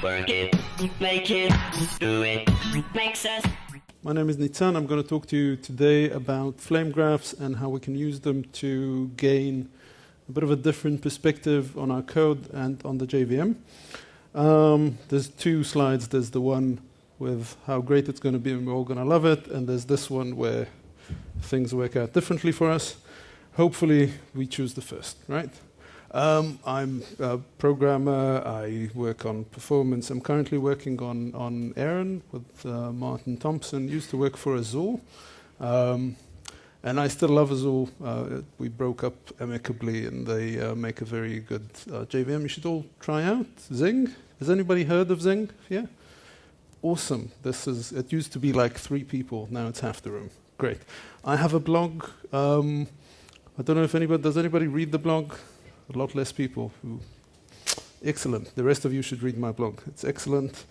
Work it, make it, do it, make sense. My name is Nitsan. I'm going to talk to you today about FlameGraphs and how we can use them to gain a bit of a different perspective on our code and on the JVM. There's two slides. There's the one with how great it's going to be and we're all going to love it, and there's this one where things work out differently for us. Hopefully, we choose the first, right? I'm a programmer. I work on performance. I'm currently working on Aaron with Martin Thompson. Used to work for Azul. And I still love Azul. We broke up amicably, and they make a very good JVM. You should all try out Zing. Has anybody heard of Zing? Yeah? Awesome. It used to be like 3 people. Now it's half the room. Great. I have a blog. I don't know if does anybody read the blog? A lot less people. Excellent. The rest of you should read my blog. It's excellent.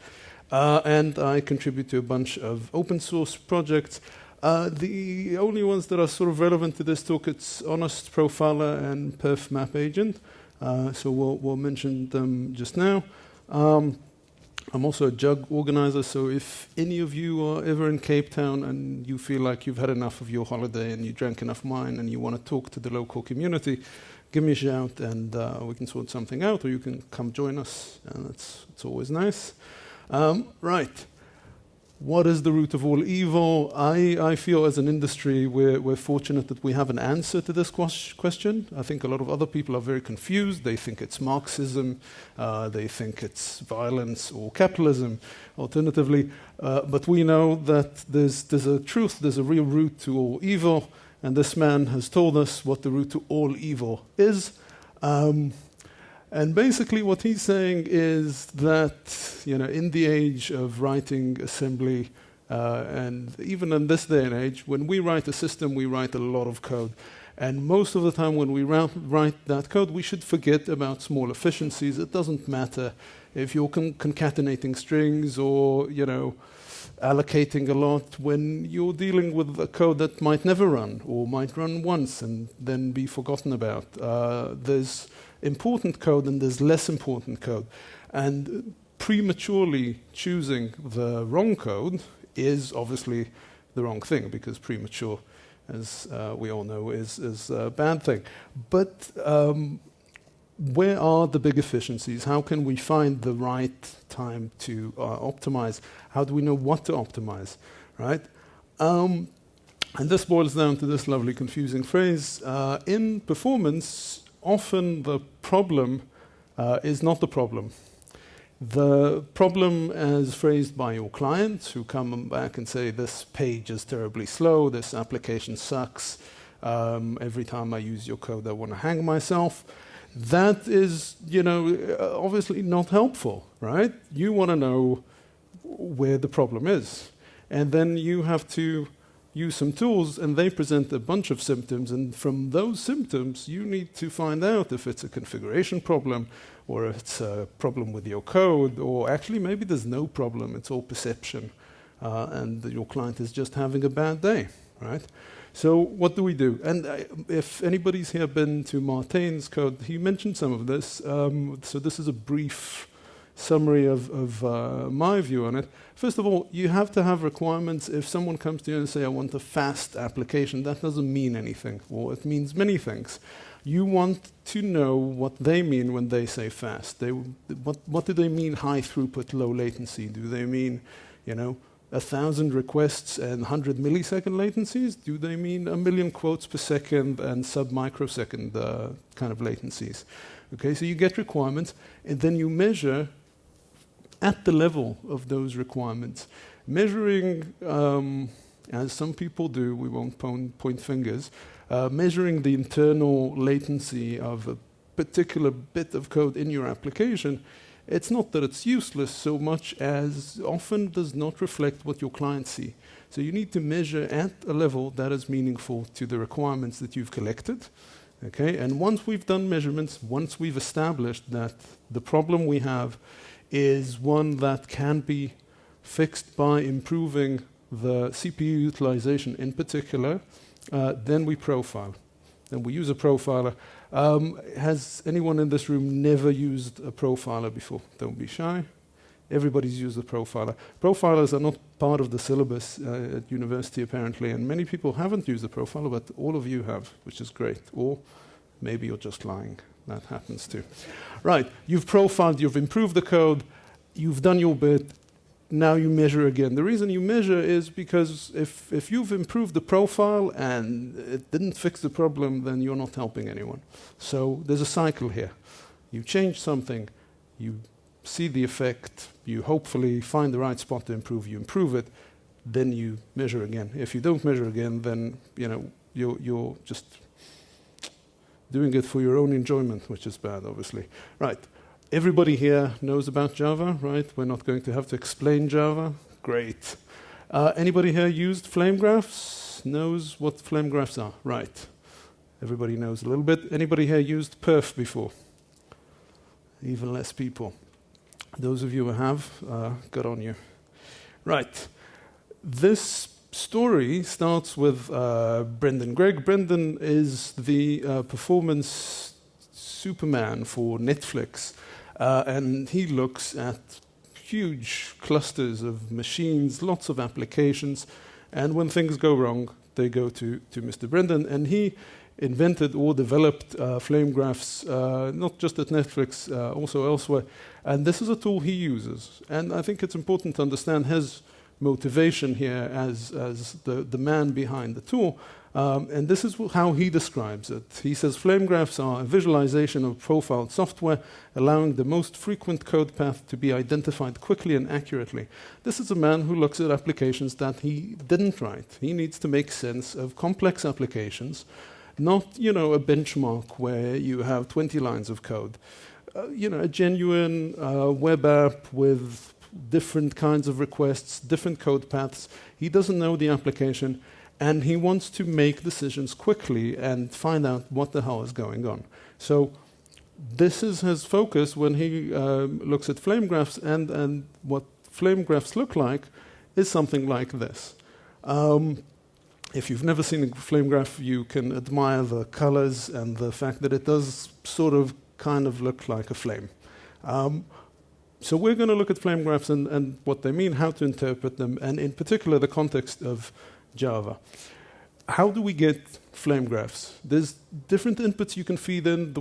And I contribute to a bunch of open source projects. The only ones that are sort of relevant to this talk, it's Honest Profiler and perf-map-agent. So we'll mention them just now. I'm also a JUG organizer, so if any of you are ever in Cape Town and you feel like you've had enough of your holiday and you drank enough wine and you want to talk to the local community, give me a shout and we can sort something out, or you can come join us, and it's always nice. Right. What is the root of all evil? I feel as an industry we're fortunate that we have an answer to this question. I think a lot of other people are very confused. They think it's Marxism, they think it's violence or capitalism, alternatively. But we know that there's a truth, there's a real root to all evil, and this man has told us what the root to all evil is. And basically what he's saying is that, in the age of writing assembly, and even in this day and age, when we write a system, we write a lot of code. And most of the time when we write that code, we should forget about small efficiencies. It doesn't matter if you're concatenating strings or, allocating a lot when you're dealing with a code that might never run or might run once and then be forgotten about. There's important code and there's less important code. And prematurely choosing the wrong code is obviously the wrong thing, because premature, as we all know, is a bad thing. But where are the big efficiencies? How can we find the right time to optimize? How do we know what to optimize, right? And this boils down to this lovely confusing phrase. In performance, often the problem is not the problem. The problem, as phrased by your clients, who come back and say, this page is terribly slow, this application sucks, every time I use your code I want to hang myself. That is, obviously not helpful, right? You want to know where the problem is. And then you have to use some tools, and they present a bunch of symptoms, and from those symptoms you need to find out if it's a configuration problem, or if it's a problem with your code, or actually maybe there's no problem, it's all perception, and your client is just having a bad day, right? So what do we do? And if anybody's here been to Martin's code, he mentioned some of this, so this is a brief summary of my view on it. First of all, you have to have requirements. If someone comes to you and say, I want a fast application, that doesn't mean anything, or it means many things. You want to know what they mean when they say fast. What do they mean high throughput, low latency? Do they mean, 1,000 requests and 100 millisecond latencies? Do they mean 1 million quotes per second and sub-microsecond kind of latencies? Okay, so you get requirements, and then you measure at the level of those requirements. Measuring, as some people do, we won't point fingers, measuring the internal latency of a particular bit of code in your application, it's not that it's useless so much as often does not reflect what your clients see. So you need to measure at a level that is meaningful to the requirements that you've collected. Okay? And once we've done measurements, once we've established that the problem we have is one that can be fixed by improving the CPU utilization in particular, then we profile. Then we use a profiler. Has anyone in this room never used a profiler before? Don't be shy. Everybody's used a profiler. Profilers are not part of the syllabus at university, apparently, and many people haven't used a profiler, but all of you have, which is great. Or maybe you're just lying. That happens too. Right, you've profiled, you've improved the code, you've done your bit, now you measure again. The reason you measure is because if you've improved the profile and it didn't fix the problem, then you're not helping anyone. So there's a cycle here. You change something, you see the effect, you hopefully find the right spot to improve, you improve it, then you measure again. If you don't measure again, then you're just doing it for your own enjoyment, which is bad, obviously. Right. Everybody here knows about Java, right? We're not going to have to explain Java. Great. Anybody here used FlameGraphs? Knows what FlameGraphs are? Right. Everybody knows a little bit. Anybody here used perf before? Even less people. Those of you who have, good on you. Right. This story starts with Brendan Gregg. Brendan is the performance Superman for Netflix. And he looks at huge clusters of machines, lots of applications, and when things go wrong, they go to Mr. Brendan, and he invented or developed FlameGraphs, not just at Netflix, also elsewhere. And this is a tool he uses. And I think it's important to understand his motivation here as the man behind the tool. And this is how he describes it. He says, FlameGraphs are a visualization of profiled software, allowing the most frequent code path to be identified quickly and accurately. This is a man who looks at applications that he didn't write. He needs to make sense of complex applications, not a benchmark where you have 20 lines of code. A genuine web app with different kinds of requests, different code paths. He doesn't know the application, and he wants to make decisions quickly and find out what the hell is going on. So this is his focus when he looks at FlameGraphs, and what FlameGraphs look like is something like this. If you've never seen a FlameGraph, you can admire the colors and the fact that it does sort of kind of look like a flame. So we're going to look at FlameGraphs and what they mean, how to interpret them, and in particular the context of Java. How do we get FlameGraphs? There's different inputs you can feed in. The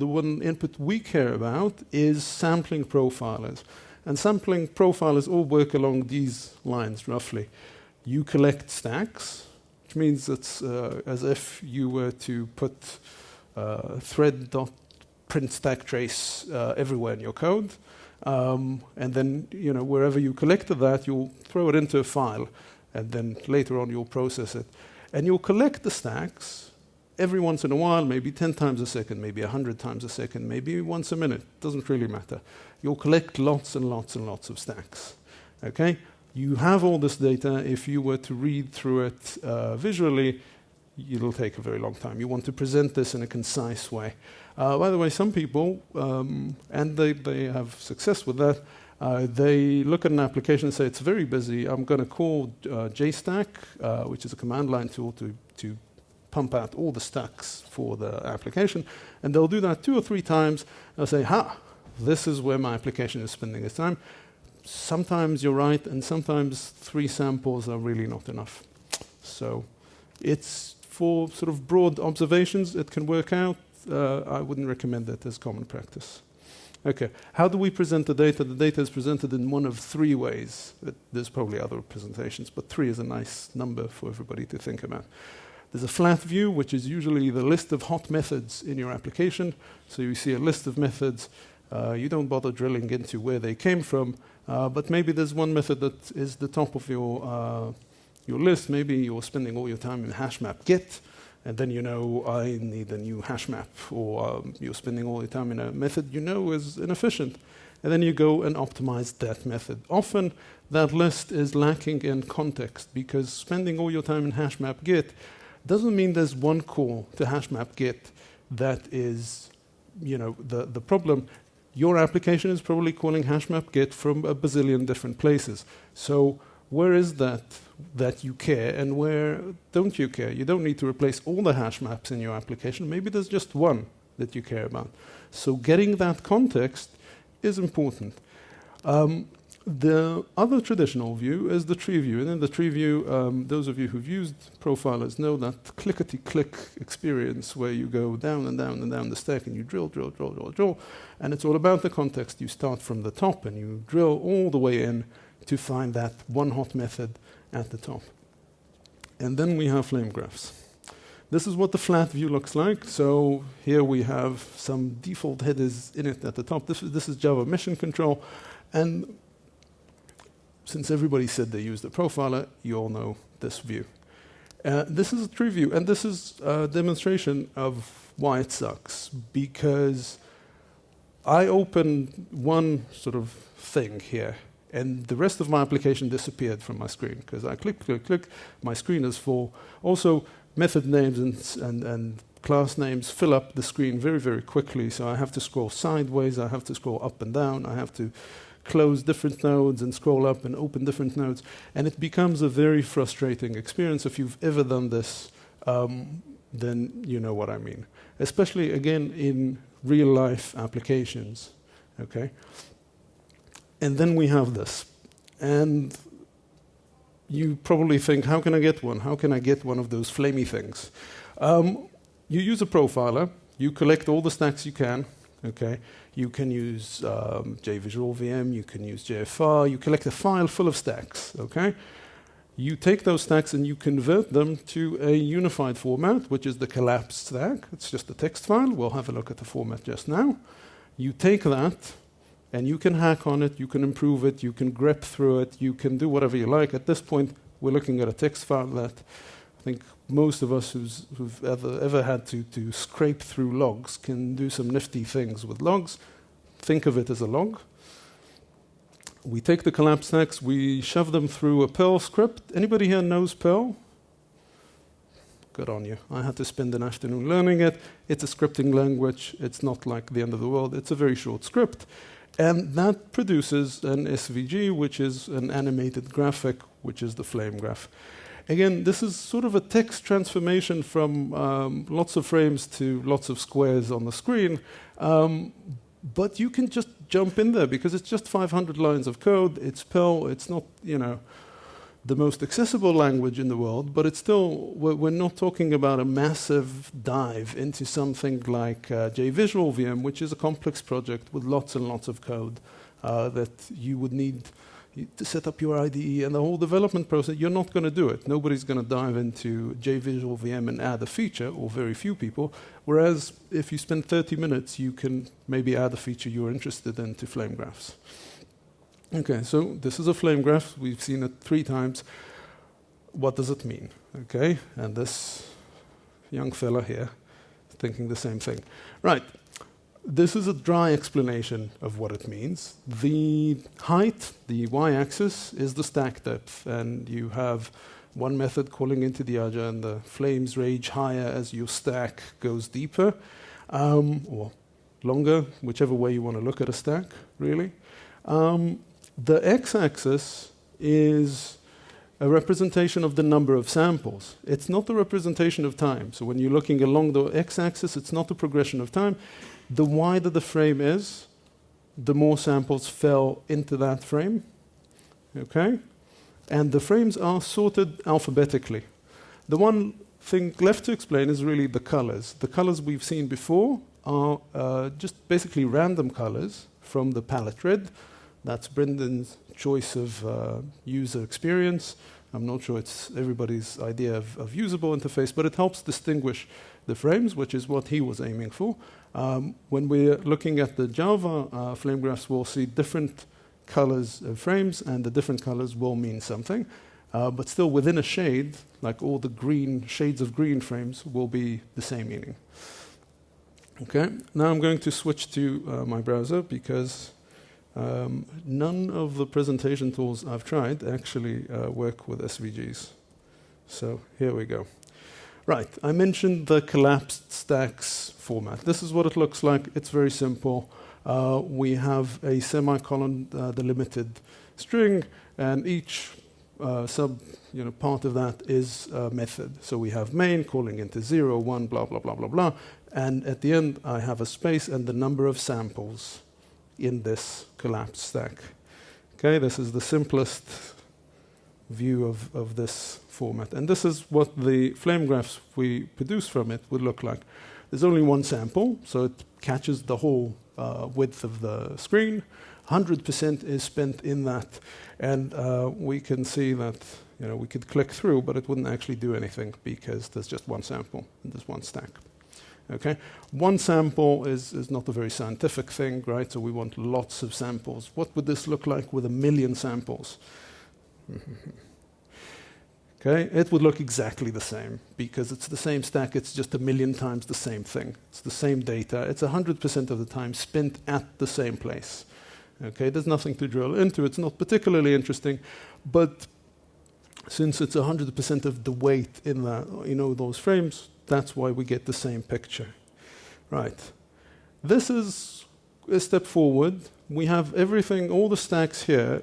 one input we care about is sampling profilers. And sampling profilers all work along these lines, roughly. You collect stacks, which means it's as if you were to put thread.print stack trace everywhere in your code. And then, wherever you collected that, you'll throw it into a file, and then later on you'll process it. And you'll collect the stacks every once in a while, maybe 10 times a second, maybe 100 times a second, maybe once a minute. Doesn't really matter. You'll collect lots and lots and lots of stacks. Okay? You have all this data. If you were to read through it visually, it'll take a very long time. You want to present this in a concise way. By the way, some people, and they have success with that, they look at an application and say, it's very busy. I'm going to call jstack, which is a command line tool to pump out all the stacks for the application. And they'll do that 2 or 3 times. They'll say, this is where my application is spending its time. Sometimes you're right, and sometimes 3 samples are really not enough. So it's for sort of broad observations, it can work out. I wouldn't recommend it as common practice. Okay, how do we present the data? The data is presented in one of 3 ways. There's probably other presentations, but 3 is a nice number for everybody to think about. There's a flat view, which is usually the list of hot methods in your application. So you see a list of methods. You don't bother drilling into where they came from, but maybe there's one method that is the top of your list. Maybe you're spending all your time in hashmap get, and then I need a new hash map, or you're spending all your time in a method is inefficient. And then you go and optimize that method. Often that list is lacking in context, because spending all your time in hashmap get doesn't mean there's one call to hashmap get that is the problem. Your application is probably calling hashmap get from a bazillion different places. So where is that you care, and where don't you care? You don't need to replace all the hash maps in your application. Maybe there's just one that you care about. So getting that context is important. The other traditional view is the tree view. And in the tree view, those of you who've used profilers know that clickety-click experience where you go down and down and down the stack and you drill, drill, drill, drill, drill. And it's all about the context. You start from the top and you drill all the way in to find that one hot method at the top. And then we have FlameGraphs. This is what the flat view looks like. So here we have some default headers in it at the top. This is Java mission control. And since everybody said they used the profiler, you all know this view. This is a tree view, and this is a demonstration of why it sucks. Because I open one sort of thing here, and the rest of my application disappeared from my screen, because I click, click, click, my screen is full. Also, method names and class names fill up the screen very, very quickly, so I have to scroll sideways, I have to scroll up and down, I have to close different nodes and scroll up and open different nodes, and it becomes a very frustrating experience. If you've ever done this, then you know what I mean. Especially, again, in real-life applications, okay? And then we have this. And you probably think, how can I get one? How can I get one of those flamey things? You use a profiler. You collect all the stacks you can, okay? You can use JVM, you can use JFR. You collect a file full of stacks, okay? You take those stacks and you convert them to a unified format, which is the collapsed stack. It's just a text file. We'll have a look at the format just now. You take that, and you can hack on it, you can improve it, you can grep through it, you can do whatever you like. At this point, we're looking at a text file that I think most of us who've ever had to scrape through logs can do some nifty things with logs. Think of it as a log. We take the collapsed stacks, we shove them through a Perl script. Anybody here knows Perl? Good on you. I had to spend an afternoon learning it. It's a scripting language. It's not like the end of the world. It's a very short script. And that produces an SVG, which is an animated graphic, which is the FlameGraph. Again, this is sort of a text transformation from lots of frames to lots of squares on the screen. But you can just jump in there because it's just 500 lines of code. It's Perl. It's not, the most accessible language in the world, but it's still, we're not talking about a massive dive into something like JVM, which is a complex project with lots and lots of code that you would need to set up your IDE and the whole development process. You're not going to do it. Nobody's going to dive into JVM and add a feature, or very few people, whereas if you spend 30 minutes, you can maybe add a feature you're interested in to FlameGraphs. Okay, so this is a FlameGraph. We've seen it 3 times. What does it mean? Okay, and this young fella here is thinking the same thing. Right, this is a dry explanation of what it means. The height, the y-axis, is the stack depth, and you have one method calling into the other, and the flames rage higher as your stack goes deeper, or longer, whichever way you want to look at a stack, really. The x-axis is a representation of the number of samples. It's not the representation of time. So when you're looking along the x-axis, it's not a progression of time. The wider the frame is, the more samples fell into that frame. Okay? And the frames are sorted alphabetically. The one thing left to explain is really the colors. The colors we've seen before are just basically random colors from the palette red. That's Brendan's choice of user experience. I'm not sure it's everybody's idea of usable interface, but it helps distinguish the frames, which is what he was aiming for. When we're looking at the Java FlameGraphs, we'll see different colors of frames, and the different colors will mean something. But still within a shade, like all the green shades of green frames will be the same meaning. Okay, now I'm going to switch to my browser because none of the presentation tools I've tried actually work with SVGs. So here we go. Right, I mentioned the collapsed stacks format. This is what it looks like. It's very simple. We have a semicolon delimited string, and each part of that is a method. So we have main calling into 0, 1, blah, blah, blah, blah, blah. And at the end, I have a space and the number of samples in this collapsed stack. Okay, this is the simplest view of this format. And this is what the flame graphs we produce from it would look like. There's only one sample, so it catches the whole width of the screen. 100% is spent in that. And we can see that we could click through, but it wouldn't actually do anything because there's just one sample and there's one stack. Okay, one sample is not a very scientific thing, right? So we want lots of samples. What would this look like with 1 million samples? Okay, it would look exactly the same because it's the same stack. It's just 1 million times the same thing. It's the same data. It's 100% of the time spent at the same place. Okay, there's nothing to drill into. It's not particularly interesting, but since it's 100% of the weight in those frames, that's why we get the same picture. Right. This is a step forward. We have everything, all the stacks here,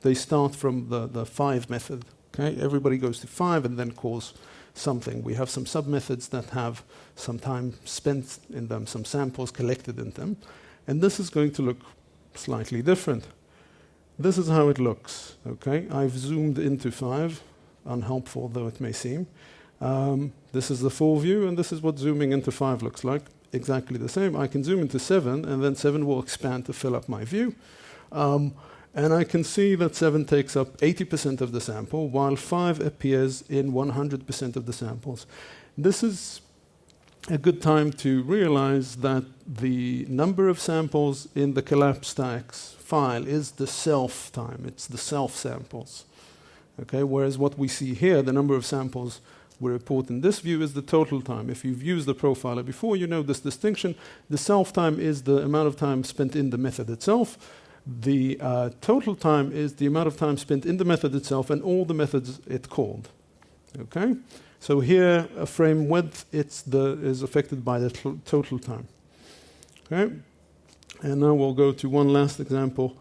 they start from the 5 method. Okay? Everybody goes to 5 and then calls something. We have some sub-methods that have some time spent in them, some samples collected in them. And this is going to look slightly different. This is how it looks. Okay? I've zoomed into 5, unhelpful though it may seem. This is the full view, and this is what zooming into 5 looks like. Exactly the same. I can zoom into 7, and then 7 will expand to fill up my view. And I can see that 7 takes up 80% of the sample, while 5 appears in 100% of the samples. This is a good time to realize that the number of samples in the collapse stacks file is the SelfTime. It's the self samples. Okay? Whereas what we see here, the number of samples we report in this view is the total time. If you've used the profiler before, you know this distinction. The SelfTime is the amount of time spent in the method itself. The total time is the amount of time spent in the method itself and all the methods it called. Okay? So here, a frame width is affected by the total time. Okay? And now we'll go to one last example.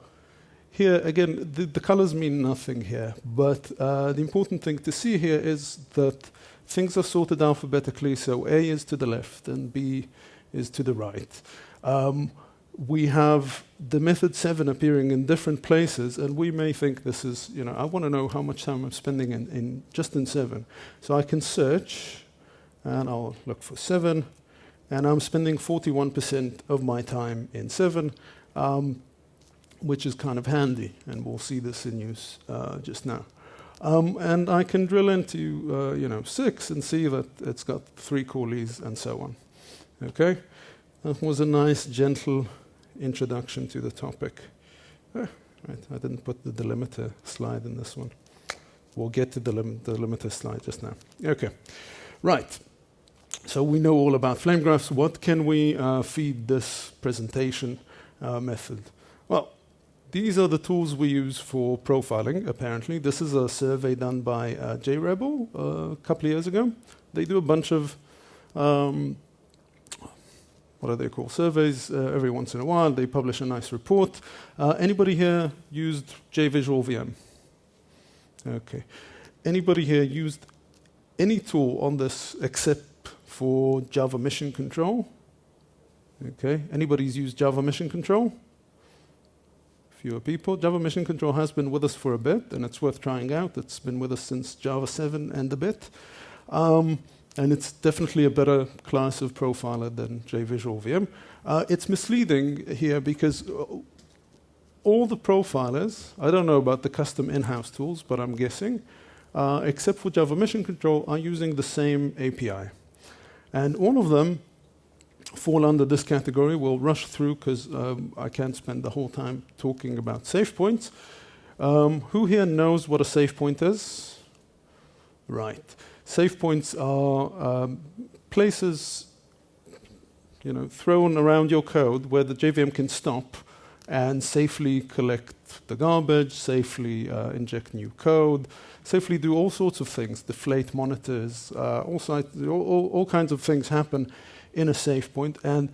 Here, again, the colors mean nothing here, but the important thing to see here is that things are sorted alphabetically, so A is to the left and B is to the right. We have the method 7 appearing in different places, and we may think this is, I want to know how much time I'm spending just in 7. So I can search, and I'll look for 7, and I'm spending 41% of my time in 7, which is kind of handy, and we'll see this in use just now. And I can drill into 6 and see that it's got 3 callies and so on. Okay? That was a nice, gentle introduction to the topic. Right, I didn't put the delimiter slide in this one. We'll get to the delimiter slide just now. Okay, right. So we know all about flame graphs. What can we feed this presentation method? Well, these are the tools we use for profiling, apparently. This is a survey done by JRebel a couple of years ago. They do a bunch of what are they called? Surveys every once in a while. They publish a nice report. Anybody here used JVisual Okay. Anybody here used any tool on this except for Java Mission Control? Okay. Anybody's used Java Mission Control? Fewer people. Java Mission Control has been with us for a bit, and it's worth trying out. It's been with us since Java 7 and a bit. And it's definitely a better class of profiler than JVisual. It's misleading here because all the profilers, I don't know about the custom in-house tools, but I'm guessing, except for Java Mission Control, are using the same API. And all of them fall under this category. We'll rush through because I can't spend the whole time talking about safe points. Who here knows what a safe point is? Right. Safe points are places, thrown around your code where the JVM can stop and safely collect the garbage, safely inject new code, safely do all sorts of things, deflate monitors, all kinds of things happen in a safe point. And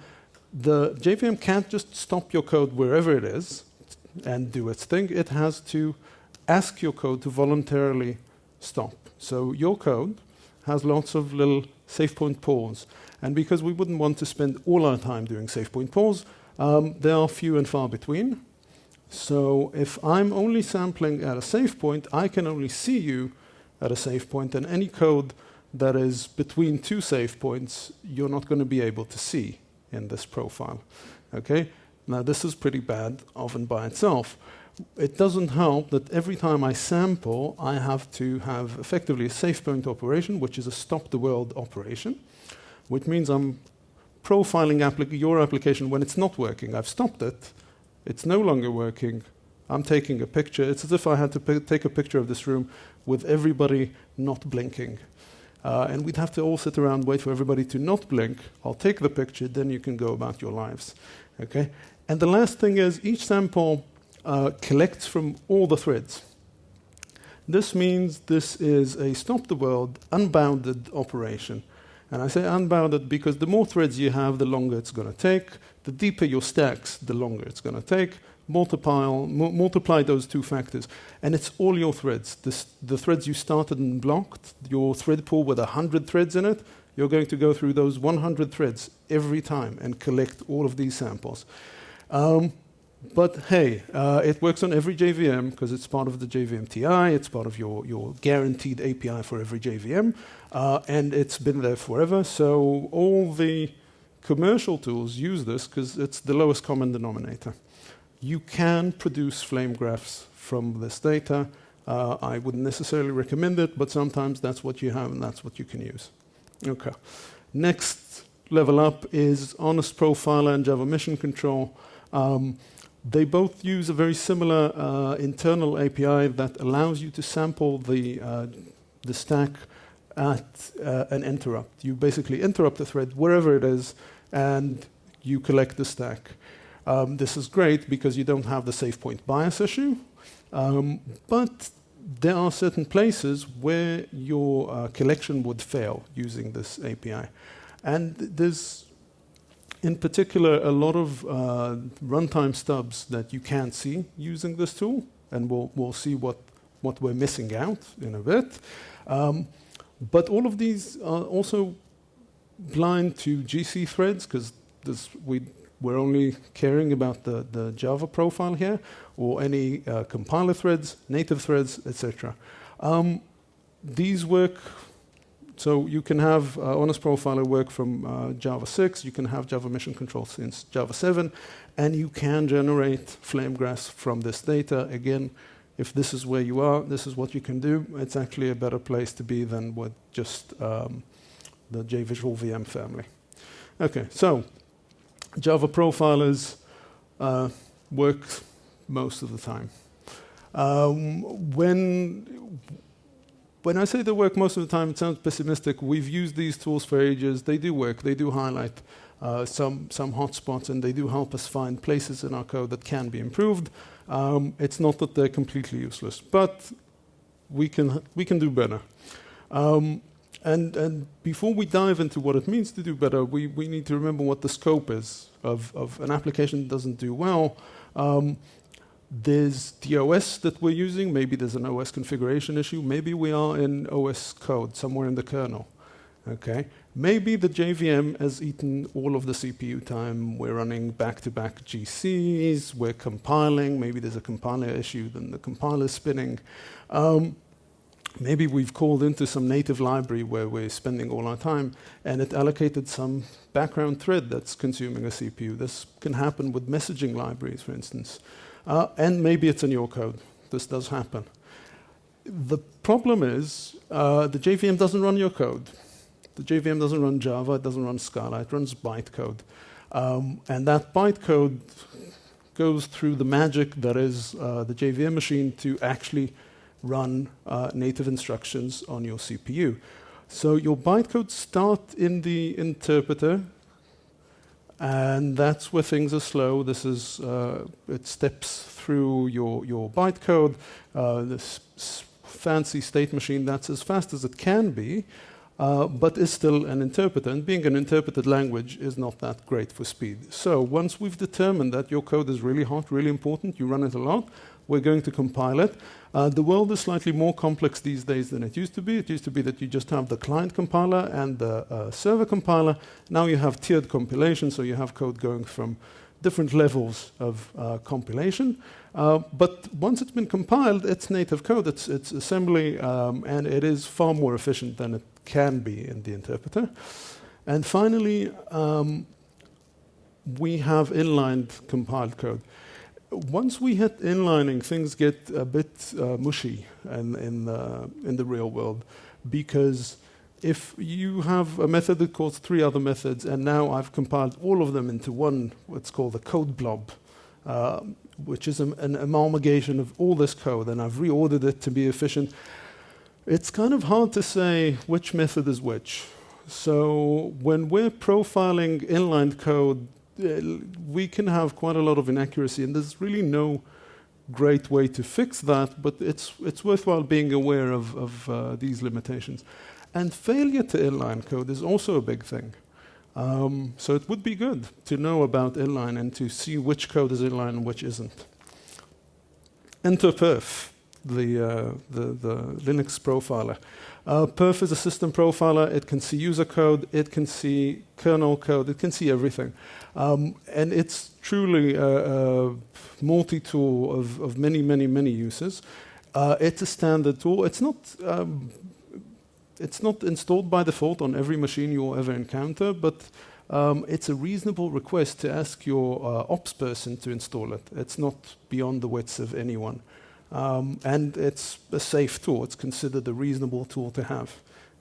the JVM can't just stop your code wherever it is and do its thing. It has to ask your code to voluntarily stop. So your code has lots of little safe point pause. And because we wouldn't want to spend all our time doing safe point pause, they are few and far between. So if I'm only sampling at a save point, I can only see you at a save point, and any code that is between two save points, you're not going to be able to see in this profile. Okay? Now this is pretty bad, often by itself. It doesn't help that every time I sample, I have to have effectively a save point operation, which is a stop the world operation, which means I'm profiling your application when it's not working. I've stopped it. It's no longer working. I'm taking a picture. It's as if I had to take a picture of this room with everybody not blinking. And we'd have to all sit around, wait for everybody to not blink. I'll take the picture, then you can go about your lives. Okay? And the last thing is each sample collects from all the threads. This means this is a stop the world, unbounded operation. And I say unbounded because the more threads you have, the longer it's going to take. The deeper your stacks, the longer it's going to take. Multiply those two factors. And it's all your threads. The threads you started and blocked, your thread pool with 100 threads in it, you're going to go through those 100 threads every time and collect all of these samples. But hey, it works on every JVM because it's part of the JVM TI, it's part of your guaranteed API for every JVM, and it's been there forever. So all the commercial tools use this because it's the lowest common denominator. You can produce FlameGraphs from this data. I wouldn't necessarily recommend it, but sometimes that's what you have and that's what you can use. Okay. Next level up is Honest Profiler and Java Mission Control. They both use a very similar internal API that allows you to sample the stack at an interrupt. You basically interrupt the thread wherever it is, and you collect the stack. This is great because you don't have the save point bias issue, but there are certain places where your collection would fail using this API. And there's, in particular, a lot of runtime stubs that you can't see using this tool, and we'll see what we're missing out in a bit. But all of these are also blind to GC threads, because we're only caring about the Java profile here, or any compiler threads, native threads, etc. These work. So you can have Honest Profiler work from Java 6, you can have Java Mission Control since Java 7, and you can generate FlameGraphs from this data. Again, if this is where you are, this is what you can do. It's actually a better place to be than with just the JVisual VM family. Okay, so Java profilers work most of the time. When I say they work most of the time, it sounds pessimistic. We've used these tools for ages. They do work. They do highlight some hotspots, and they do help us find places in our code that can be improved. It's not that they're completely useless, but we can do better. And before we dive into what it means to do better, we need to remember what the scope is of an application that doesn't do well. There's the OS that we're using. Maybe there's an OS configuration issue. Maybe we are in OS code somewhere in the kernel. Okay. Maybe the JVM has eaten all of the CPU time. We're running back-to-back GCs. We're compiling. Maybe there's a compiler issue, then the compiler's spinning. Maybe we've called into some native library where we're spending all our time, and it allocated some background thread that's consuming a CPU. This can happen with messaging libraries, for instance. And maybe it's in your code. This does happen. The problem is the JVM doesn't run your code. The JVM doesn't run Java. It doesn't run Scala. It runs bytecode. And that bytecode goes through the magic that is the JVM machine to actually run native instructions on your CPU. So your bytecode start in the interpreter, and that's where things are slow. This is it steps through your bytecode. This fancy state machine that's as fast as it can be, but is still an interpreter. And being an interpreted language is not that great for speed. So once we've determined that your code is really hot, really important, you run it a lot, we're going to compile it. The world is slightly more complex these days than it used to be. It used to be that you just have the client compiler and the server compiler. Now you have tiered compilation, so you have code going from different levels of compilation. But once it's been compiled, it's native code, it's assembly, and it is far more efficient than it can be in the interpreter. And finally, we have inlined compiled code. Once we hit inlining, things get a bit mushy in the real world, because if you have a method that calls 3 other methods, and now I've compiled all of them into one, what's called a code blob, which is an amalgamation of all this code, and I've reordered it to be efficient, it's kind of hard to say which method is which. So when we're profiling inline code, we can have quite a lot of inaccuracy, and there's really no great way to fix that, but it's worthwhile being aware of these limitations. And failure to inline code is also a big thing. So it would be good to know about inline and to see which code is inline and which isn't. Enter perf, the Linux profiler. Perf is a system profiler. It can see user code, it can see kernel code, it can see everything. And it's truly a multi-tool of many, many, many uses. It's a standard tool. It's not installed by default on every machine you will ever encounter, but it's a reasonable request to ask your ops person to install it. It's not beyond the wits of anyone. And it's a safe tool. It's considered a reasonable tool to have.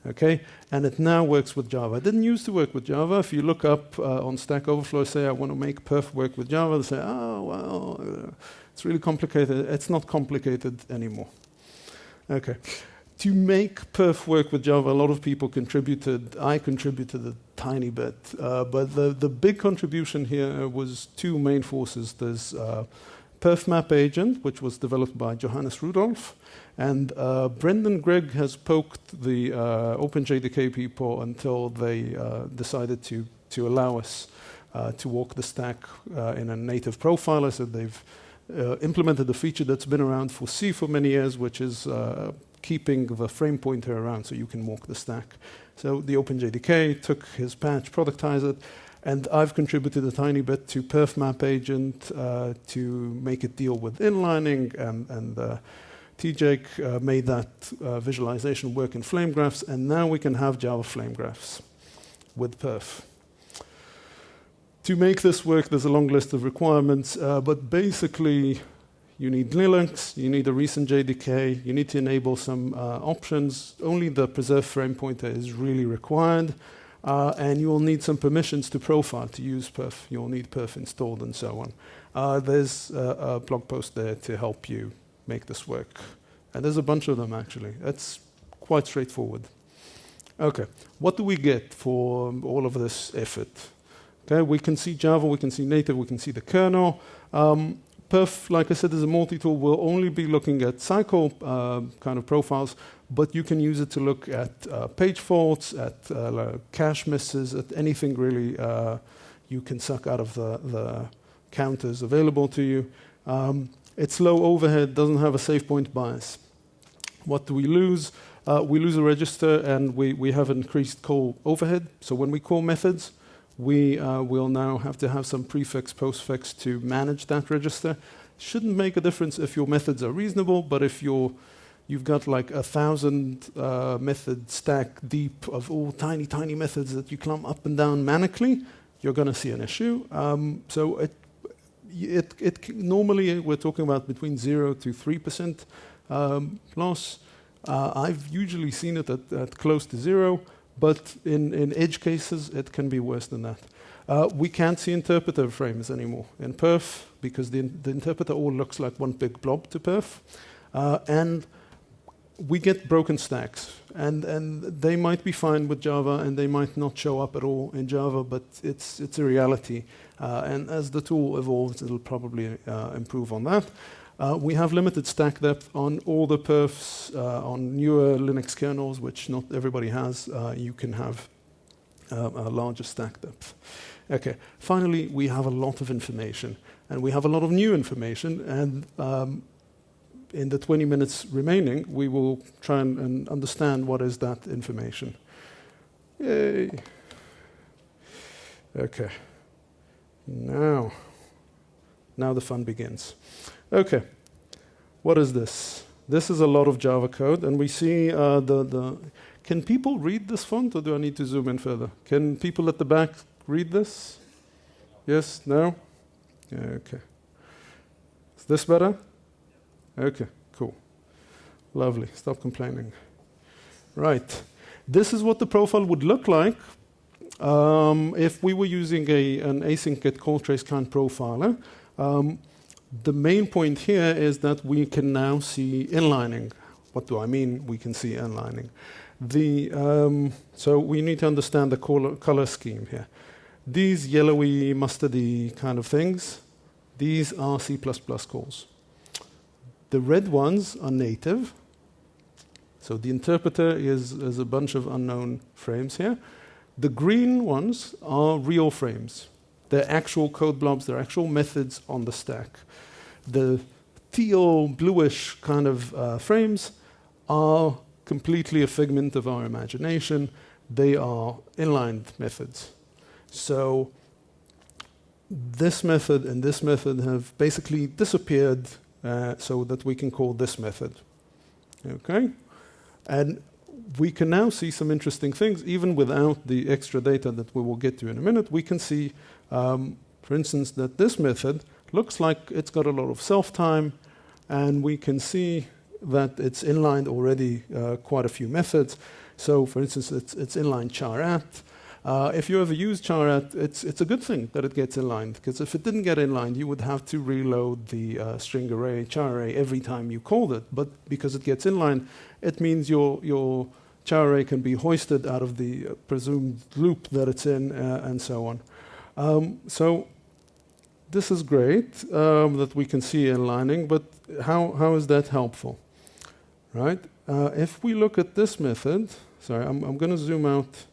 Okay? And it now works with Java. It didn't used to work with Java. If you look up on Stack Overflow, say, I want to make perf work with Java, they say, oh, well, it's really complicated. It's not complicated anymore. Okay. To make perf work with Java, a lot of people contributed. I contributed a tiny bit. But the big contribution here was 2 main forces. There's perf-map-agent, which was developed by Johannes Rudolph. And Brendan Gregg has poked the OpenJDK people until they decided to allow us to walk the stack in a native profiler. So they've implemented a feature that's been around for C for many years, which is keeping the frame pointer around so you can walk the stack. So the OpenJDK took his patch, productized it, and I've contributed a tiny bit to perf-map-agent to make it deal with inlining, and TJake made that visualization work in FlameGraphs, and now we can have Java FlameGraphs with perf. To make this work, there's a long list of requirements, but basically you need Linux, you need a recent JDK, you need to enable some options. Only the PreserveFramePointer is really required, and you will need some permissions to profile to use perf. You'll need perf installed and so on. There's a blog post there to help you make this work. And there's a bunch of them, actually. It's quite straightforward. Okay, what do we get for all of this effort? Okay, we can see Java, we can see native, we can see the kernel. Perf, like I said, is a multi-tool. We'll only be looking at cycle kind of profiles, but you can use it to look at page faults, at cache misses, at anything really you can suck out of the counters available to you. It's low overhead, doesn't have a save point bias. What do we lose? We lose a register, and we have increased call overhead. So when we call methods, we will now have to have some prefix, postfix to manage that register. Shouldn't make a difference if your methods are reasonable, but if you've got like 1,000 method stack deep of all tiny, tiny methods that you climb up and down manically, you're going to see an issue. So normally we're talking about between 0 to 3% loss. I've usually seen it at close to 0. But in edge cases, it can be worse than that. We can't see interpreter frames anymore in perf because the interpreter all looks like one big blob to perf. And we get broken stacks. And they might be fine with Java, and they might not show up at all in Java, but it's a reality. And as the tool evolves, it'll probably improve on that. We have limited stack depth on all the perfs on newer Linux kernels, which not everybody has. You can have a larger stack depth. Okay. Finally, we have a lot of information, and we have a lot of new information. And in the 20 minutes remaining, we will try and understand what is that information. Yay. Okay. Now, Now the fun begins. Okay, what is this? This is a lot of Java code, and we see Can people read this font, or do I need to zoom in further? Can people at the back read this? Yes? No? Okay. Is this better? Okay, cool. Lovely. Stop complaining. Right. This is what the profile would look like if we were using an async call trace client profiler. The main point here is that we can now see inlining. What do I mean we can see inlining? So we need to understand the color scheme here. These yellowy, mustardy kind of things, these are C++ calls. The red ones are native. So the interpreter is a bunch of unknown frames here. The green ones are real frames. They're actual code blobs, they're actual methods on the stack. The teal, bluish kind of frames are completely a figment of our imagination. They are inlined methods. So this method and this method have basically disappeared so that we can call this method. Okay? And we can now see some interesting things, even without the extra data that we will get to in a minute. We can see, for instance, that this method looks like it's got a lot of self-time, and we can see that it's inlined already quite a few methods. So, for instance, it's inlined char@. If you ever use char@, it's a good thing that it gets inlined, because if it didn't get inlined, you would have to reload the string array, char array, every time you called it. But because it gets inlined, it means your char array can be hoisted out of the presumed loop that it's in, and so on. So this is great that we can see inlining, but how is that helpful? Right? If we look at this method, sorry, I'm going to zoom out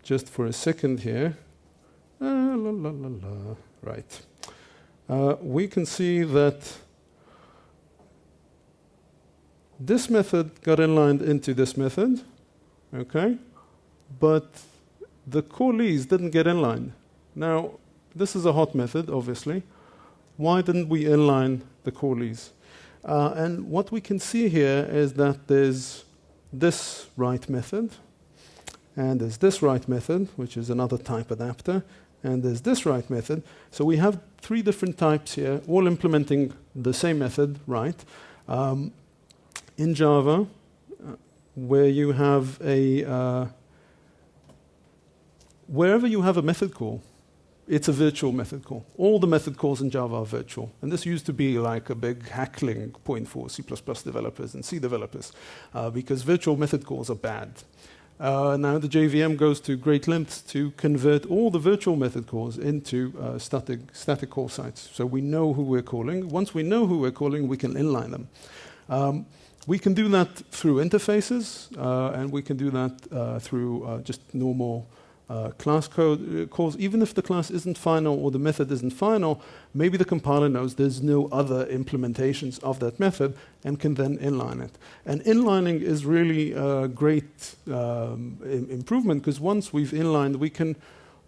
just for a second here. Right. We can see that this method got inlined into this method, okay? But the callees didn't get inlined. Now, this is a hot method, obviously. Why didn't we inline the callees? And what we can see here is that there's this write method, and there's this write method, which is another type adapter, and there's this write method. So we have 3 different types here, all implementing the same method, write. In Java, where you have wherever you have a method call, it's a virtual method call. All the method calls in Java are virtual. And this used to be like a big hackling point for C++ developers and C developers, because virtual method calls are bad. Now the JVM goes to great lengths to convert all the virtual method calls into static call sites. So we know who we're calling. Once we know who we're calling, we can inline them. We can do that through interfaces, and we can do that through just normal class code calls. Even if the class isn't final or the method isn't final, maybe the compiler knows there's no other implementations of that method and can then inline it. And inlining is really a great improvement, because once we've inlined, we can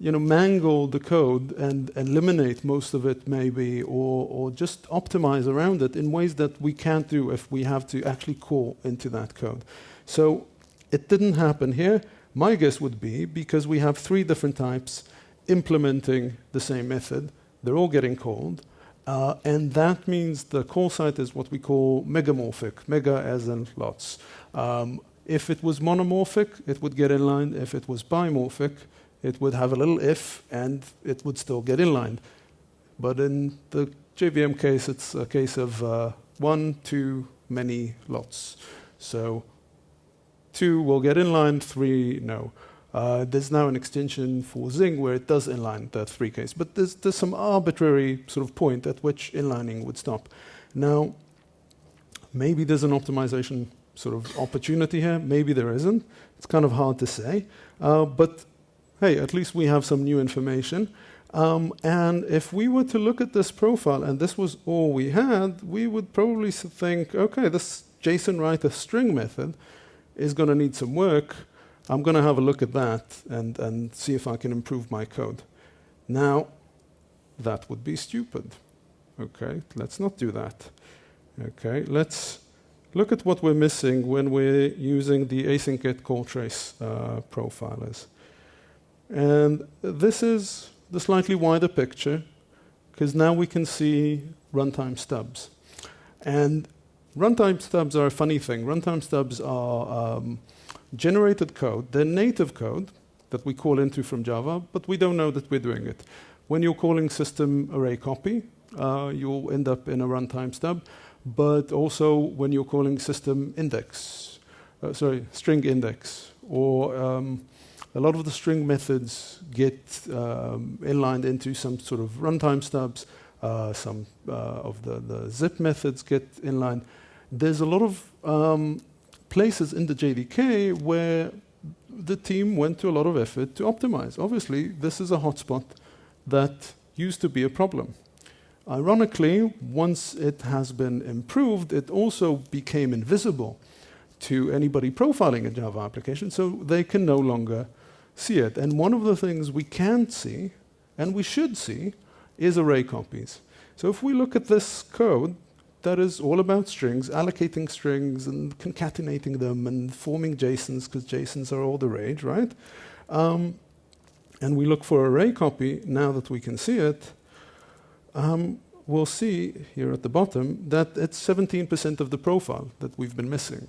mangle the code and eliminate most of it maybe, or just optimize around it in ways that we can't do if we have to actually call into that code. So it didn't happen here. My guess would be because we have 3 different types implementing the same method. They're all getting called. And that means the call site is what we call megamorphic, mega as in lots. If it was monomorphic, it would get inlined. If it was bimorphic, it would have a little if, and it would still get inlined. But in the JVM case, it's a case of 1, 2, many lots. So 2 will get inlined, 3 no. There's now an extension for Zing where it does inline the 3 case, but there's some arbitrary sort of point at which inlining would stop. Now, maybe there's an optimization sort of opportunity here, maybe there isn't. It's kind of hard to say, but hey, at least we have some new information. And if we were to look at this profile and this was all we had, we would probably think, okay, this JSON write a string method is going to need some work. I'm going to have a look at that and see if I can improve my code. Now, that would be stupid. Okay, let's not do that. Okay, let's look at what we're missing when we're using the async get call trace profilers. And this is the slightly wider picture, because now we can see runtime stubs. And runtime stubs are a funny thing. Runtime stubs are generated code. They're native code that we call into from Java, but we don't know that we're doing it. When you're calling system array copy, you'll end up in a runtime stub. But also when you're calling system index, string index, or a lot of the string methods get inlined into some sort of runtime stubs. Some of the zip methods get inlined. There's a lot of places in the JDK where the team went to a lot of effort to optimize. Obviously, this is a hotspot that used to be a problem. Ironically, once it has been improved, it also became invisible to anybody profiling a Java application, so they can no longer see it. And one of the things we can see, and we should see, is array copies. So if we look at this code that is all about strings, allocating strings and concatenating them and forming JSONs, because JSONs are all the rage, right? And we look for array copy, now that we can see it, we'll see here at the bottom that it's 17% of the profile that we've been missing.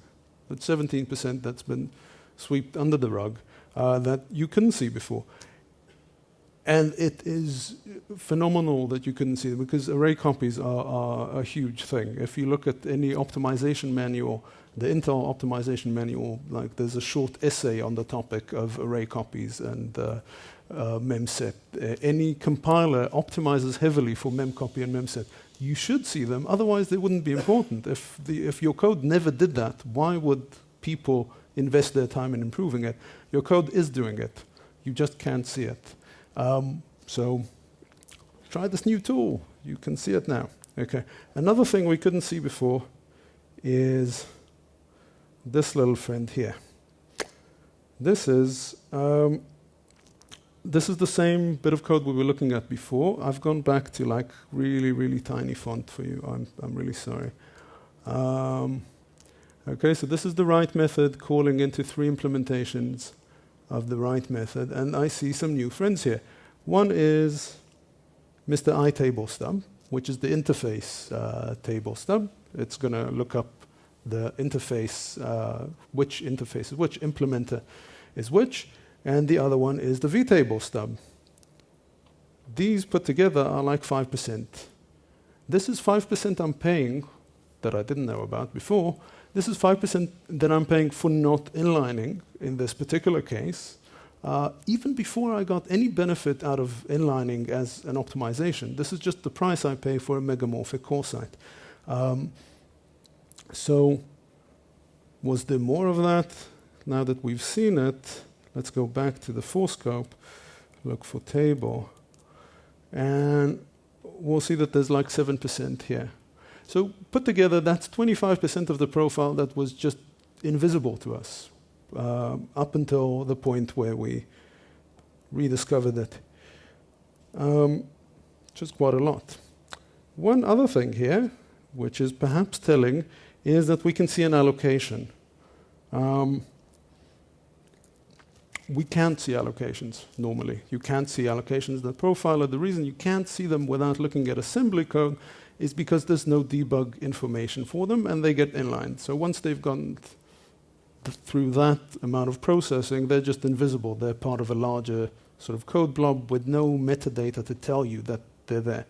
That's 17% that's been swept under the rug that you couldn't see before. And it is phenomenal that you couldn't see them, because array copies are a huge thing. If you look at any optimization manual, the Intel optimization manual, like there's a short essay on the topic of array copies and memset. Any compiler optimizes heavily for memcopy and memset. You should see them, otherwise they wouldn't be important. If your code never did that, why would people invest their time in improving it? Your code is doing it. You just can't see it. So try this new tool. You can see it now. Okay. Another thing we couldn't see before is this little friend here. This is the same bit of code we were looking at before. I've gone back to like really, really tiny font for you. I'm really sorry. Okay, so this is the write method calling into 3 implementations of the write method, and I see some new friends here. One is Mr. iTable stub, which is the interface table stub. It's going to look up the interface, which interface is which, implementer is which, and the other one is the vtable stub. These put together are like 5%. This is 5% I'm paying that I didn't know about before. This is 5% that I'm paying for not inlining in this particular case, even before I got any benefit out of inlining as an optimization. This is just the price I pay for a megamorphic call site. So was there more of that? Now that we've seen it, let's go back to the for scope, look for table, and we'll see that there's like 7% here. So put together, that's 25% of the profile that was just invisible to us up until the point where we rediscovered it. Just quite a lot. One other thing here, which is perhaps telling, is that we can see an allocation. We can't see allocations normally. You can't see allocations in the profiler. The reason you can't see them without looking at assembly code is because there's no debug information for them, and they get inlined. So once they've gone through that amount of processing, they're just invisible. They're part of a larger sort of code blob with no metadata to tell you that they're there.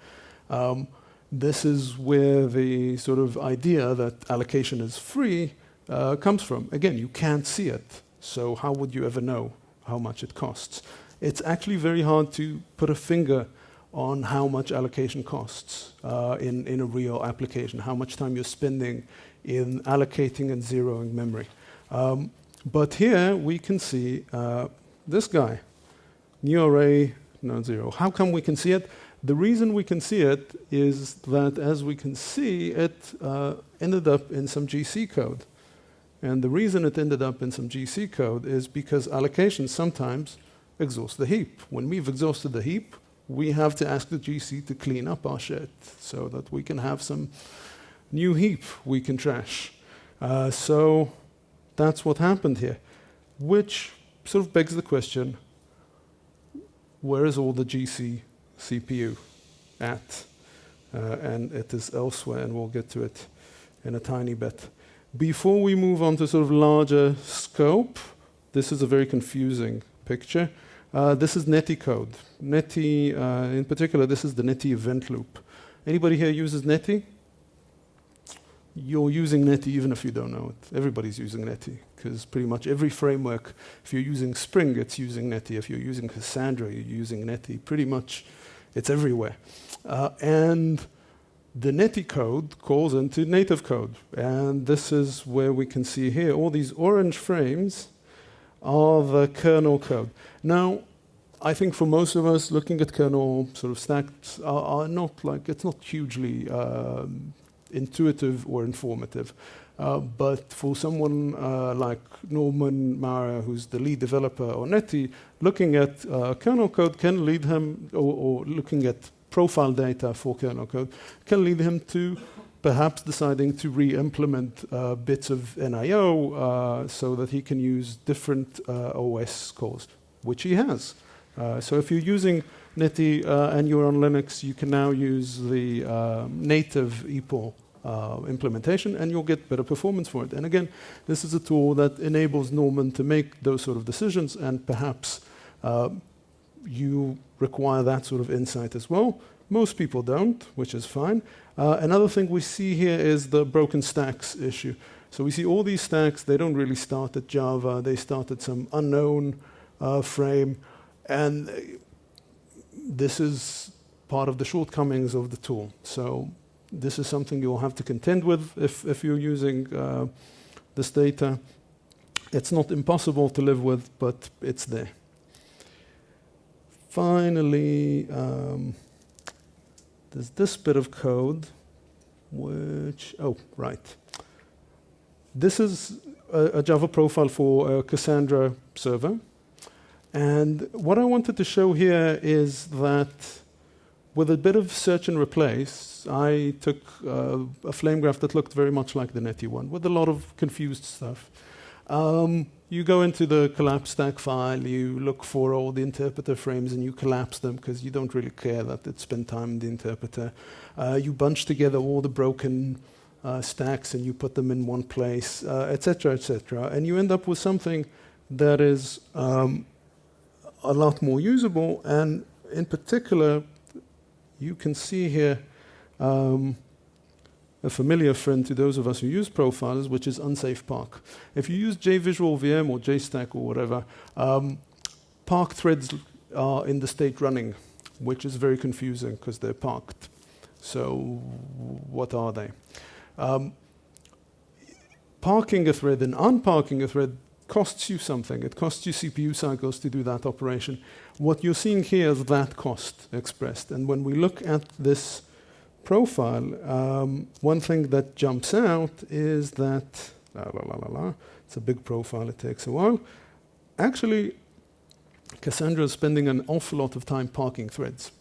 This is where the sort of idea that allocation is free comes from. Again, you can't see it, so how would you ever know how much it costs? It's actually very hard to put a finger on how much allocation costs in a real application, how much time you're spending in allocating and zeroing memory. But here we can see this guy, new array, non-zero. How come we can see it? The reason we can see it is that, as we can see, it ended up in some GC code. And the reason it ended up in some GC code is because allocations sometimes exhaust the heap. When we've exhausted the heap, we have to ask the GC to clean up our shit so that we can have some new heap we can trash. So that's what happened here, which sort of begs the question, where is all the GC CPU at? And it is elsewhere, and we'll get to it in a tiny bit. Before we move on to sort of larger scope, this is a very confusing picture. This is Netty code. Netty, in particular, this is the Netty event loop. Anybody here uses Netty? You're using Netty even if you don't know it. Everybody's using Netty, because pretty much every framework, if you're using Spring, it's using Netty. If you're using Cassandra, you're using Netty. Pretty much, it's everywhere. And the Netty code calls into native code. And this is where we can see here, all these orange frames are the kernel code. Now, I think for most of us, looking at kernel sort of stacks are not like, it's not hugely intuitive or informative. But for someone like Norman Maurer, who's the lead developer on Netty, looking at kernel code can lead him, or looking at profile data for kernel code, can lead him to perhaps deciding to re-implement bits of NIO so that he can use different OS calls, which he has. So if you're using Netty and you're on Linux, you can now use the native EPOL implementation, and you'll get better performance for it. And again, this is a tool that enables Norman to make those sort of decisions, and perhaps you require that sort of insight as well. Most people don't, which is fine. Another thing we see here is the broken stacks issue. So we see all these stacks, they don't really start at Java, they start at some unknown frame, and this is part of the shortcomings of the tool. So this is something you'll have to contend with if you're using this data. It's not impossible to live with, but it's there. Finally, there's this bit of code, which, oh, right. This is a Java profile for a Cassandra server. And what I wanted to show here is that with a bit of search and replace, I took a FlameGraph that looked very much like the Netty one, with a lot of confused stuff. You go into the collapse stack file, you look for all the interpreter frames, and you collapse them because you don't really care that it spent time in the interpreter. You bunch together all the broken stacks and you put them in one place, etc., etc. And you end up with something that is a lot more usable. And in particular, you can see here a familiar friend to those of us who use profilers, which is unsafe park. If you use JVM or jstack or whatever, park threads are in the state running, which is very confusing because they're parked. So what are they? Parking a thread and unparking a thread costs you something. It costs you CPU cycles to do that operation. What you're seeing here is that cost expressed. And when we look at this profile, one thing that jumps out is that, it's a big profile, it takes a while. Actually, Cassandra is spending an awful lot of time parking threads.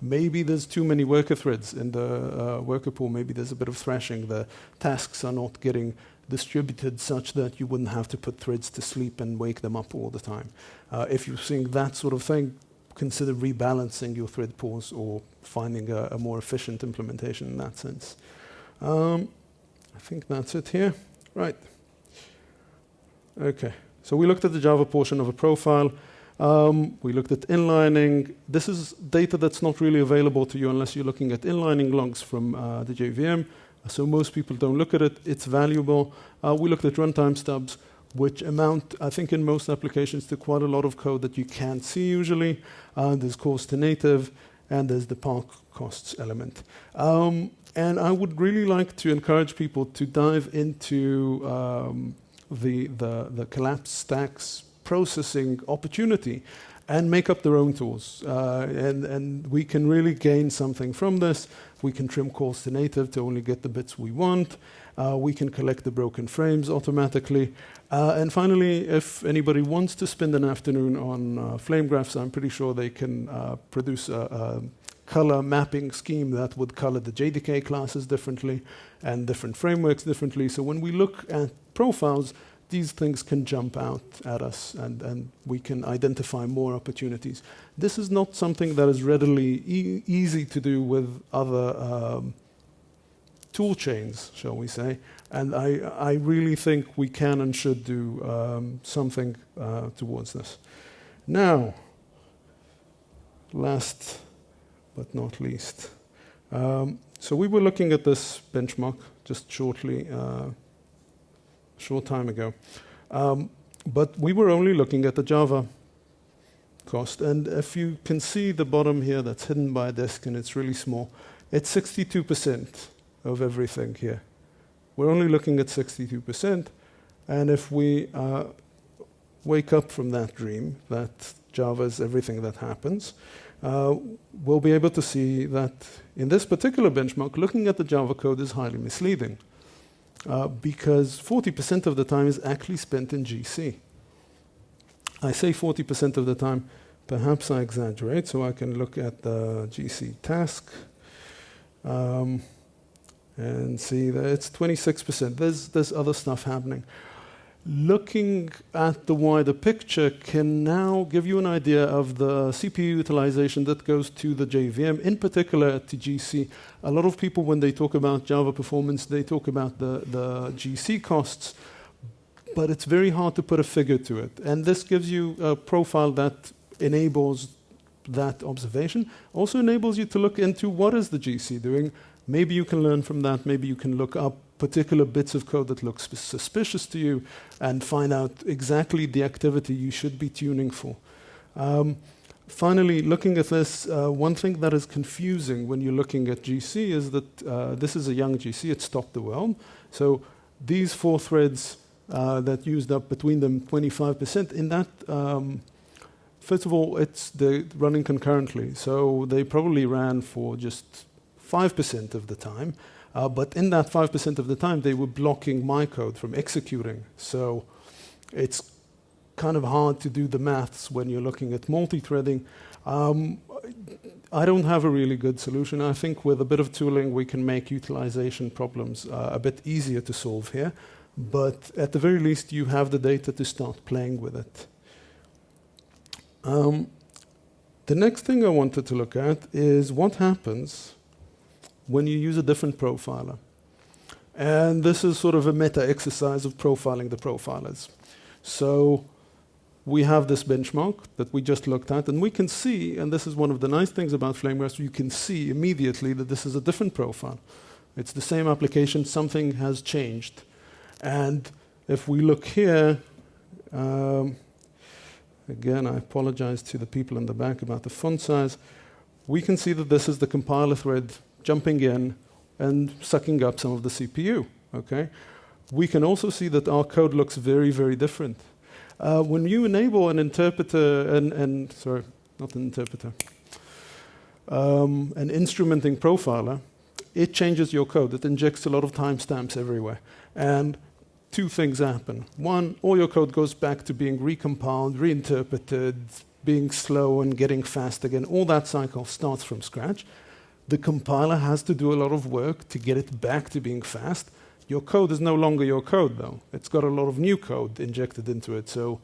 Maybe there's too many worker threads in the worker pool. Maybe there's a bit of thrashing. The tasks are not getting distributed such that you wouldn't have to put threads to sleep and wake them up all the time. If you're seeing that sort of thing, consider rebalancing your thread pools or finding a more efficient implementation in that sense. I think that's it here. Right. Okay. So we looked at the Java portion of a profile. We looked at inlining. This is data that's not really available to you unless you're looking at inlining logs from the JVM. So most people don't look at it. It's valuable. We looked at runtime stubs, which amount, I think, in most applications to quite a lot of code that you can't see usually. There's cost to native, and there's the park costs element. And I would really like to encourage people to dive into the collapse stacks processing opportunity and make up their own tools. And we can really gain something from this. We can trim calls to native to only get the bits we want. We can collect the broken frames automatically. And finally, if anybody wants to spend an afternoon on FlameGraphs, I'm pretty sure they can produce a color mapping scheme that would color the JDK classes differently and different frameworks differently. So when we look at profiles, these things can jump out at us, and we can identify more opportunities. This is not something that is readily easy to do with other tool chains, shall we say. And I really think we can and should do something towards this. Now, last but not least. So we were looking at this benchmark just shortly, short time ago. But we were only looking at the Java cost. And if you can see the bottom here that's hidden by a disk and it's really small, it's 62% of everything here. We're only looking at 62%. And if we wake up from that dream, that Java is everything that happens, we'll be able to see that in this particular benchmark, looking at the Java code is highly misleading. Because 40% of the time is actually spent in GC. I say 40% of the time, perhaps I exaggerate, so I can look at the GC task and see that it's 26%. There's other stuff happening. Looking at the wider picture can now give you an idea of the CPU utilization that goes to the JVM, in particular to GC. A lot of people, when they talk about Java performance, they talk about the GC costs, but it's very hard to put a figure to it. And this gives you a profile that enables that observation. Also enables you to look into what is the GC doing. Maybe you can learn from that. Maybe you can look up particular bits of code that look suspicious to you and find out exactly the activity you should be tuning for. Finally, looking at this, one thing that is confusing when you're looking at GC is that this is a young GC, it stopped the world. So these 4 threads that used up between them 25%, in that, first of all, they're running concurrently. So they probably ran for just 5% of the time. But in that 5% of the time, they were blocking my code from executing. So it's kind of hard to do the maths when you're looking at multi-threading. I don't have a really good solution. I think with a bit of tooling, we can make utilization problems a bit easier to solve here. But at the very least, you have the data to start playing with it. The next thing I wanted to look at is what happens when you use a different profiler. And this is sort of a meta exercise of profiling the profilers. So we have this benchmark that we just looked at, and we can see, and this is one of the nice things about FlameGraphs, you can see immediately that this is a different profile. It's the same application, something has changed. And if we look here, again, I apologize to the people in the back about the font size, we can see that this is the compiler thread jumping in and sucking up some of the CPU, okay? We can also see that our code looks very, very different. When you enable an interpreter, sorry, not an interpreter, an instrumenting profiler, it changes your code. It injects a lot of timestamps everywhere. And 2 things happen. One, all your code goes back to being recompiled, reinterpreted, being slow and getting fast again. All that cycle starts from scratch. The compiler has to do a lot of work to get it back to being fast. Your code is no longer your code, though. It's got a lot of new code injected into it. So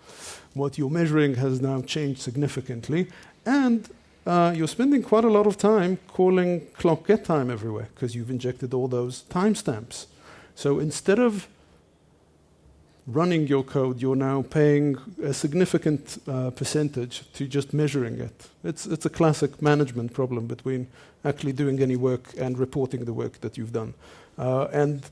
what you're measuring has now changed significantly. And you're spending quite a lot of time calling clock get time everywhere because you've injected all those timestamps. So instead of running your code, you're now paying a significant percentage to just measuring it. It's a classic management problem between actually doing any work and reporting the work that you've done. And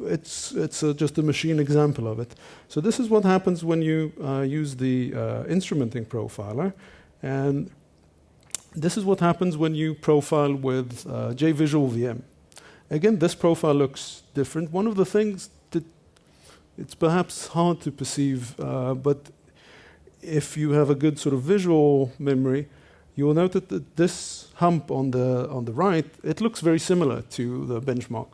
it's just a machine example of it. So this is what happens when you use the instrumenting profiler. And this is what happens when you profile with JVisual. Again, this profile looks different. One of the things that it's perhaps hard to perceive, but if you have a good sort of visual memory, you will note that this hump on the right, it looks very similar to the benchmark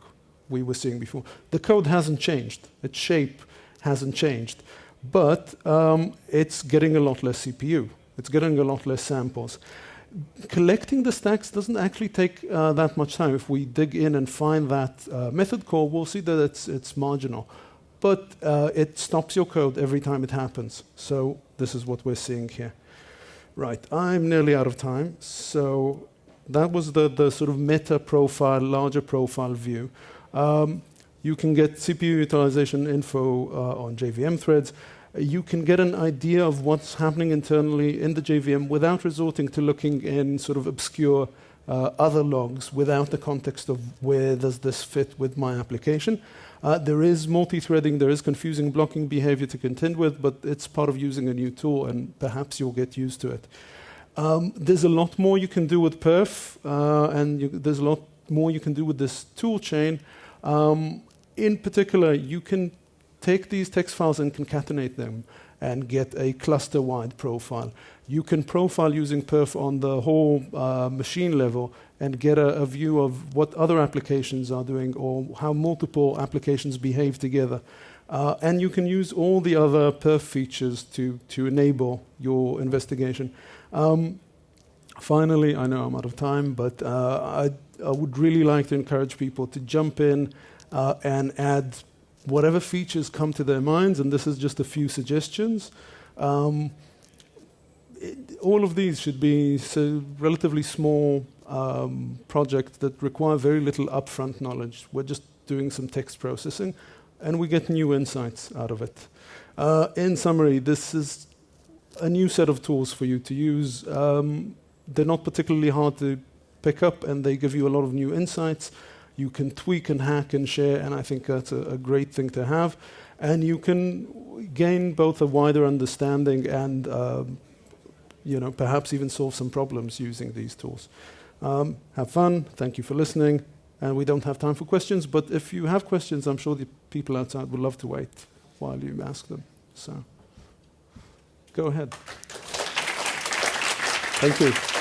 we were seeing before. The code hasn't changed. Its shape hasn't changed. But it's getting a lot less CPU. It's getting a lot less samples. Collecting the stacks doesn't actually take that much time. If we dig in and find that method call, we'll see that it's marginal. But it stops your code every time it happens. So this is what we're seeing here. Right, I'm nearly out of time. So that was the sort of meta profile, larger profile view. You can get CPU utilization info on JVM threads. You can get an idea of what's happening internally in the JVM without resorting to looking in sort of obscure other logs without the context of where does this fit with my application. There is multi-threading, there is confusing blocking behavior to contend with, but it's part of using a new tool, and perhaps you'll get used to it. There's a lot more you can do with perf, and there's a lot more you can do with this tool chain. In particular, you can take these text files and concatenate them and get a cluster-wide profile. You can profile using perf on the whole machine level and get a view of what other applications are doing or how multiple applications behave together. And you can use all the other perf features to enable your investigation. Finally, I know I'm out of time, but I would really like to encourage people to jump in and add whatever features come to their minds, and this is just a few suggestions. All of these should be relatively small projects that require very little upfront knowledge. We're just doing some text processing, and we get new insights out of it. In summary, this is a new set of tools for you to use. They're not particularly hard to pick up, and they give you a lot of new insights. You can tweak and hack and share, and I think that's a great thing to have. And you can gain both a wider understanding and perhaps even solve some problems using these tools. Have fun. Thank you for listening. And we don't have time for questions, but if you have questions, I'm sure the people outside would love to wait while you ask them. So go ahead. Thank you.